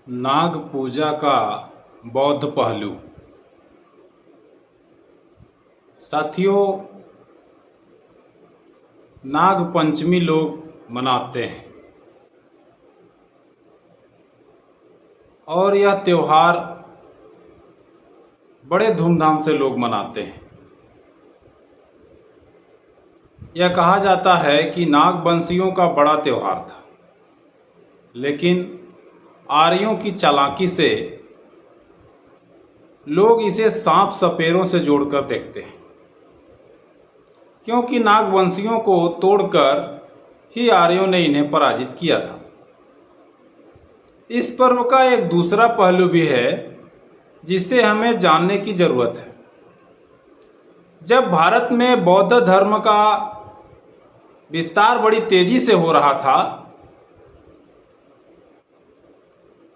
नाग पूजा का बौद्ध पहलू। साथियों, नाग पंचमी लोग मनाते हैं और यह त्यौहार बड़े धूमधाम से लोग मनाते हैं। यह कहा जाता है कि नागवंशियों का बड़ा त्यौहार था, लेकिन आर्यों की चालाकी से लोग इसे सांप सपेरों से जोड़कर देखते हैं, क्योंकि नागवंशियों को तोड़कर ही आर्यों ने इन्हें पराजित किया था। इस पर्व का एक दूसरा पहलू भी है जिसे हमें जानने की जरूरत है। जब भारत में बौद्ध धर्म का विस्तार बड़ी तेजी से हो रहा था,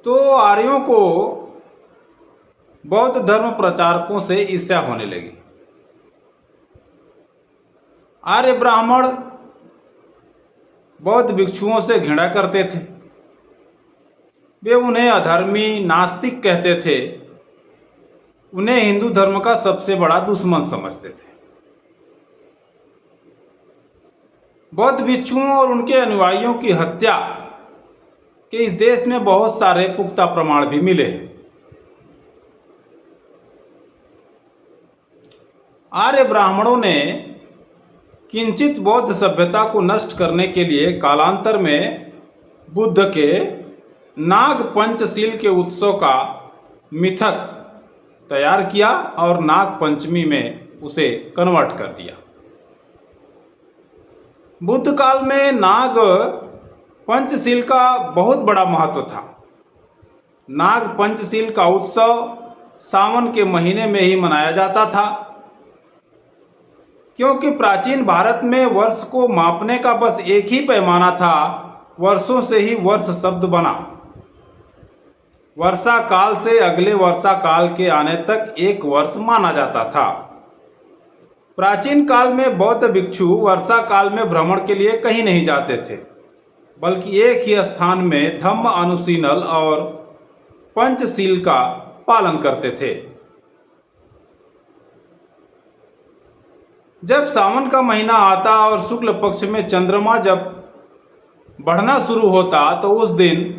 तो आर्यों को बौद्ध धर्म प्रचारकों से ईर्ष्या होने लगी। आर्य ब्राह्मण बौद्ध भिक्षुओं से घृणा करते थे। वे उन्हें अधर्मी, नास्तिक कहते थे। उन्हें हिंदू धर्म का सबसे बड़ा दुश्मन समझते थे। बौद्ध भिक्षुओं और उनके अनुयायियों की हत्या के इस देश में बहुत सारे पुख्ता प्रमाण भी मिले हैं। आर्य ब्राह्मणों ने किंचित बौद्ध सभ्यता को नष्ट करने के लिए कालांतर में बुद्ध के नाग पंचशील के उत्सव का मिथक तैयार किया और नाग पंचमी में उसे कन्वर्ट कर दिया। बुद्ध काल में नाग पंचशील का बहुत बड़ा महत्व था। नाग पंचशील का उत्सव सावन के महीने में ही मनाया जाता था, क्योंकि प्राचीन भारत में वर्ष को मापने का बस एक ही पैमाना था। वर्षों से ही वर्ष शब्द बना। वर्षा काल से अगले वर्षा काल के आने तक एक वर्ष माना जाता था। प्राचीन काल में बौद्ध भिक्षु वर्षा काल में भ्रमण के लिए कहीं नहीं जाते थे, बल्कि एक ही स्थान में धम्म अनुशीलन और पंचशील का पालन करते थे। जब सावन का महीना आता और शुक्ल पक्ष में चंद्रमा जब बढ़ना शुरू होता, तो उस दिन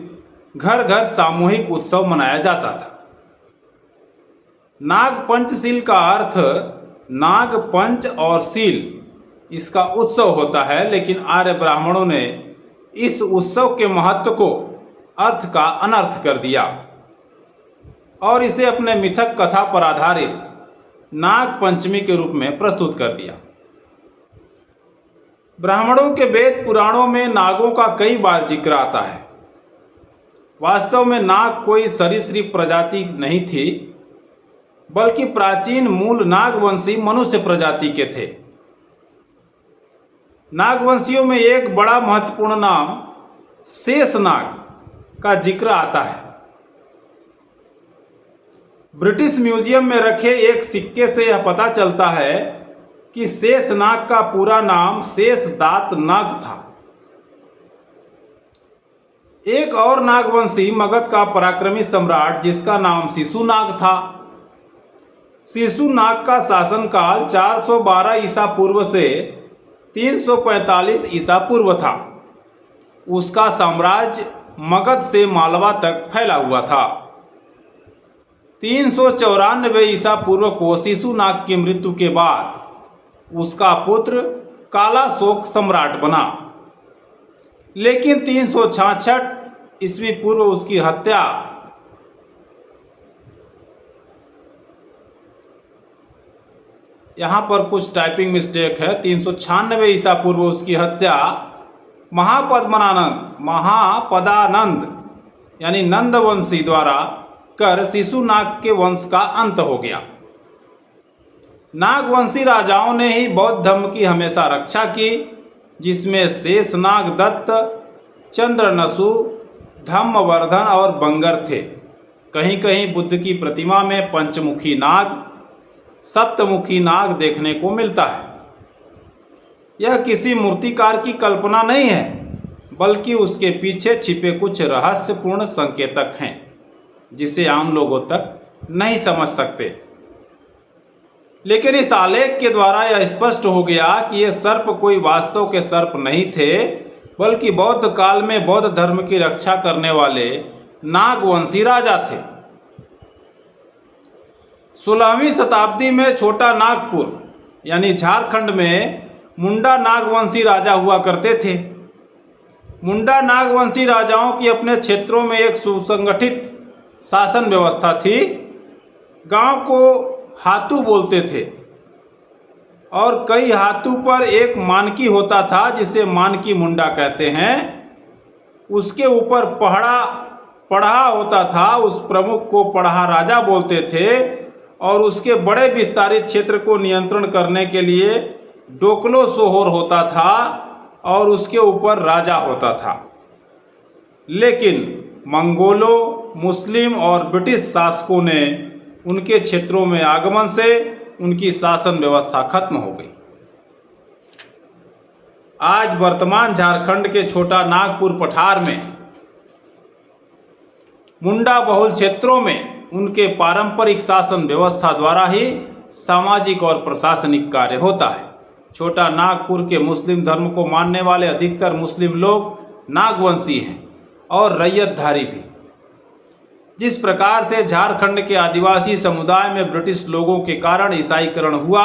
घर घर सामूहिक उत्सव मनाया जाता था। नाग पंचशील का अर्थ नाग पंच और शील, इसका उत्सव होता है। लेकिन आर्य ब्राह्मणों ने इस उत्सव के महत्व को अर्थ का अनर्थ कर दिया और इसे अपने मिथक कथा पर आधारित नाग पंचमी के रूप में प्रस्तुत कर दिया। ब्राह्मणों के वेद पुराणों में नागों का कई बार जिक्र आता है। वास्तव में नाग कोई सरीसृप प्रजाति नहीं थी, बल्कि प्राचीन मूल नागवंशी मनुष्य प्रजाति के थे। नागवंशियों में एक बड़ा महत्वपूर्ण नाम शेषनाग का जिक्र आता है। ब्रिटिश म्यूजियम में रखे एक सिक्के से यह पता चलता है कि शेषनाग का पूरा नाम शेषदात नाग था। एक और नागवंशी मगध का पराक्रमी सम्राट, जिसका नाम शिशुनाग था। शिशुनाग का शासनकाल 412 ईसा पूर्व से 345 ईसा पूर्व था। उसका साम्राज्य मगध से मालवा तक फैला हुआ था। 394 ईसा पूर्व को शिशुनाग की मृत्यु के बाद उसका पुत्र कालाशोक सम्राट बना, लेकिन 366 ईस्वी पूर्व उसकी हत्या यहाँ पर कुछ टाइपिंग मिस्टेक है। 396 ईसा पूर्व उसकी हत्या महापदानंद यानी नंदवंशी द्वारा कर शिशुनाग के वंश का अंत हो गया। नागवंशी राजाओं ने ही बौद्ध धर्म की हमेशा रक्षा की, जिसमें शेषनाग दत्त, चंद्रनसु, धम्मवर्धन और बंगर थे। कहीं कहीं बुद्ध की प्रतिमा में पंचमुखी नाग, सप्तमुखी नाग देखने को मिलता है। यह किसी मूर्तिकार की कल्पना नहीं है, बल्कि उसके पीछे छिपे कुछ रहस्यपूर्ण संकेतक हैं। जिसे आम लोगों तक नहीं समझ सकते। लेकिन इस आलेख के द्वारा यह स्पष्ट हो गया कि ये सर्प कोई वास्तव के सर्प नहीं थे, बल्कि बौद्ध काल में बौद्ध धर्म की रक्षा करने वाले नागवंशी राजा थे। 16वीं शताब्दी में छोटा नागपुर यानी झारखंड में मुंडा नागवंशी राजा हुआ करते थे। मुंडा नागवंशी राजाओं की अपने क्षेत्रों में एक सुसंगठित शासन व्यवस्था थी। गांव को हातू बोलते थे और कई हातू पर एक मानकी होता था जिसे मानकी मुंडा कहते हैं। उसके ऊपर पढ़ा होता था, उस प्रमुख को पढ़ा राजा बोलते थे और उसके बड़े विस्तारित क्षेत्र को नियंत्रण करने के लिए डोकलो सोहोर होता था और उसके ऊपर राजा होता था। लेकिन मंगोलों, मुस्लिम और ब्रिटिश शासकों ने उनके क्षेत्रों में आगमन से उनकी शासन व्यवस्था खत्म हो गई। आज वर्तमान झारखंड के छोटा नागपुर पठार में मुंडा बहुल क्षेत्रों में उनके पारंपरिक शासन व्यवस्था द्वारा ही सामाजिक और प्रशासनिक कार्य होता है। छोटा नागपुर के मुस्लिम धर्म को मानने वाले अधिकतर मुस्लिम लोग नागवंशी हैं और रैयतधारी भी। जिस प्रकार से झारखंड के आदिवासी समुदाय में ब्रिटिश लोगों के कारण ईसाईकरण हुआ,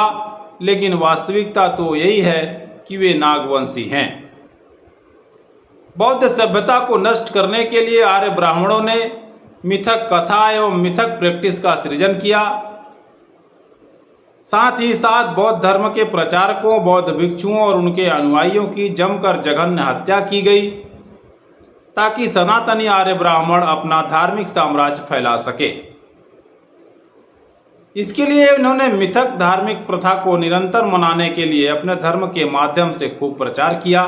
लेकिन वास्तविकता तो यही है कि वे नागवंशी हैं। बौद्ध सभ्यता को नष्ट करने के लिए आर्य ब्राह्मणों ने मिथक कथा एवं मिथक प्रैक्टिस का सृजन किया। साथ ही साथ बौद्ध धर्म के प्रचारकों, बौद्ध भिक्षुओं और उनके अनुयायियों की जमकर जघन्य हत्या की गई ताकि सनातनी आर्य ब्राह्मण अपना धार्मिक साम्राज्य फैला सके। इसके लिए उन्होंने मिथक धार्मिक प्रथा को निरंतर मनाने के लिए अपने धर्म के माध्यम से खूब प्रचार किया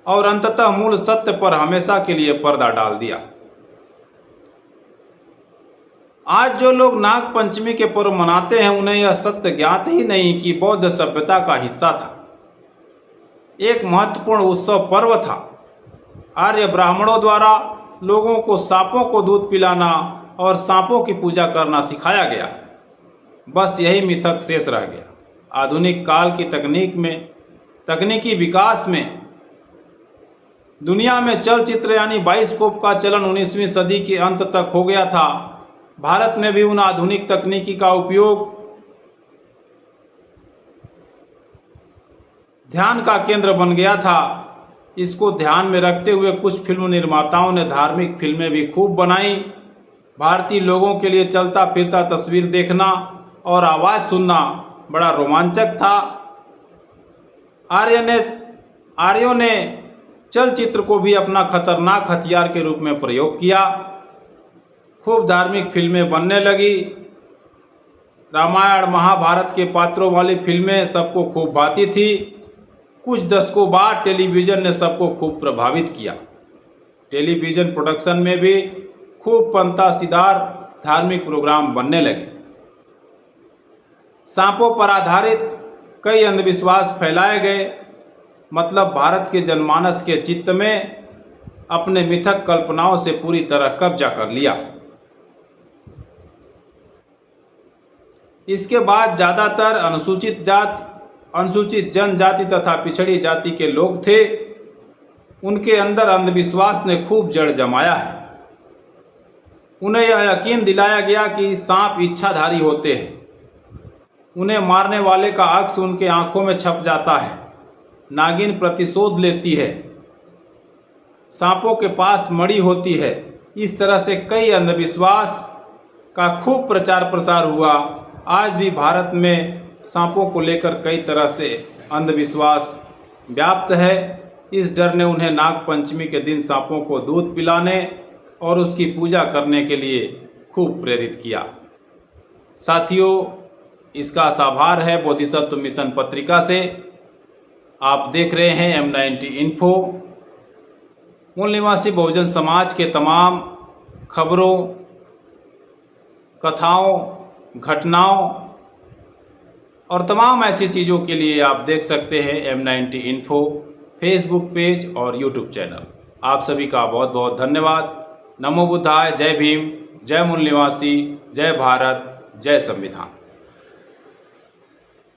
और अंततः मूल सत्य पर हमेशा के लिए पर्दा डाल दिया। आज जो लोग नाग पंचमी के पर्व मनाते हैं, उन्हें यह सत्य ज्ञात ही नहीं कि बौद्ध सभ्यता का हिस्सा था। एक महत्वपूर्ण उत्सव पर्व था। आर्य ब्राह्मणों द्वारा लोगों को सांपों को दूध पिलाना और सांपों की पूजा करना सिखाया गया। बस यही मिथक शेष रह गया। आधुनिक काल की तकनीकी विकास में दुनिया में चलचित्र यानी बाइस्कोप का चलन 19वीं सदी के अंत तक हो गया था। भारत में भी उन आधुनिक तकनीकी का उपयोग ध्यान का केंद्र बन गया था। इसको ध्यान में रखते हुए कुछ फिल्म निर्माताओं ने धार्मिक फिल्में भी खूब बनाई। भारतीय लोगों के लिए चलता फिरता तस्वीर देखना और आवाज़ सुनना बड़ा रोमांचक था। आर्यों ने चलचित्र को भी अपना खतरनाक हथियार के रूप में प्रयोग किया। खूब धार्मिक फिल्में बनने लगी। रामायण महाभारत के पात्रों वाली फिल्में सबको खूब भाती थी। कुछ दशकों बाद टेलीविज़न ने सबको खूब प्रभावित किया। टेलीविज़न प्रोडक्शन में भी खूब फंतासीदार धार्मिक प्रोग्राम बनने लगे। सांपों पर आधारित कई अंधविश्वास फैलाए गए। मतलब भारत के जनमानस के चित्त में अपने मिथक कल्पनाओं से पूरी तरह कब्जा कर लिया। इसके बाद ज़्यादातर अनुसूचित जनजाति तथा पिछड़ी जाति के लोग थे। उनके अंदर अंधविश्वास ने खूब जड़ जमाया है। उन्हें यह यकीन दिलाया गया कि सांप इच्छाधारी होते हैं। उन्हें मारने वाले का अक्स उनके आंखों में छप जाता है। नागिन प्रतिशोध लेती है। सांपों के पास मणि होती है। इस तरह से कई अंधविश्वास का खूब प्रचार प्रसार हुआ। आज भी भारत में सांपों को लेकर कई तरह से अंधविश्वास व्याप्त है। इस डर ने उन्हें नाग पंचमी के दिन सांपों को दूध पिलाने और उसकी पूजा करने के लिए खूब प्रेरित किया। साथियों, इसका साभार है बोधिसत्व मिशन पत्रिका से। आप देख रहे हैं M90 इन्फो। मूल निवासी बहुजन समाज के तमाम खबरों, कथाओं, घटनाओं और तमाम ऐसी चीज़ों के लिए आप देख सकते हैं M90 इन्फो फेसबुक पेज और यूट्यूब चैनल। आप सभी का बहुत बहुत धन्यवाद। नमो बुद्धाय। जय भीम, जय मूल निवासी, जय भारत, जय संविधान।